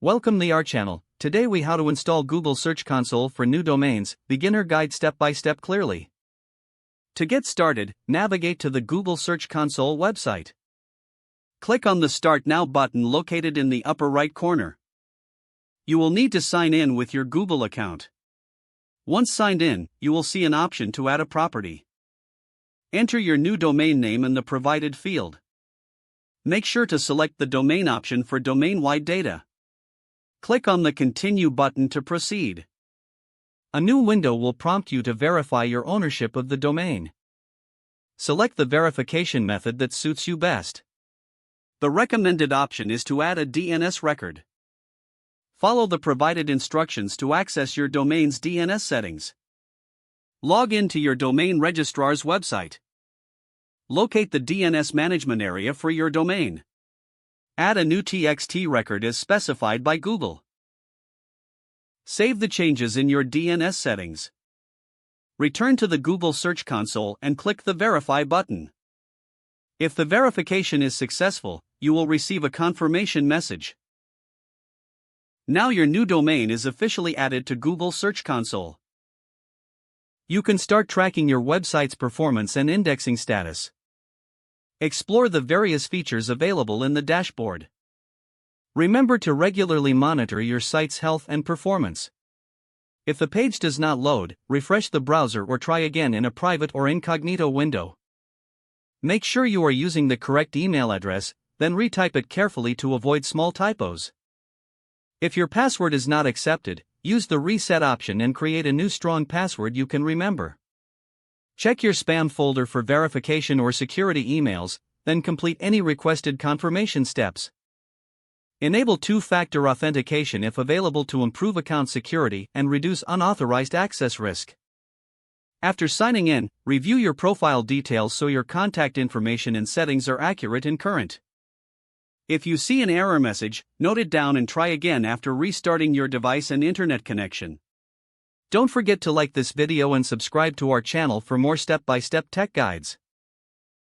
Welcome to our channel. Today we how to install Google Search Console for new domains, beginner guide step by step clearly. To get started, navigate to the Google Search Console website. Click on the Start Now button located in the upper right corner. You will need to sign in with your Google account. Once signed in, you will see an option to add a property. Enter your new domain name in the provided field. Make sure to select the domain option for domain-wide data. Click on the Continue button to proceed. A new window will prompt you to verify your ownership of the domain. Select the verification method that suits you best. The recommended option is to add a DNS record. Follow the provided instructions to access your domain's DNS settings. Log in to your domain registrar's website. Locate the DNS management area for your domain. Add a new TXT record as specified by Google. Save the changes in your DNS settings. Return to the Google Search Console and click the Verify button. If the verification is successful, you will receive a confirmation message. Now your new domain is officially added to Google Search Console. You can start tracking your website's performance and indexing status. Explore the various features available in the dashboard. Remember to regularly monitor your site's health and performance. If the page does not load, refresh the browser or try again in a private or incognito window. Make sure you are using the correct email address, then retype it carefully to avoid small typos. If your password is not accepted, use the reset option and create a new strong password you can remember. Check your spam folder for verification or security emails, then complete any requested confirmation steps. Enable two-factor authentication if available to improve account security and reduce unauthorized access risk. After signing in, review your profile details so your contact information and settings are accurate and current. If you see an error message, note it down and try again after restarting your device and internet connection. Don't forget to like this video and subscribe to our channel for more step-by-step tech guides.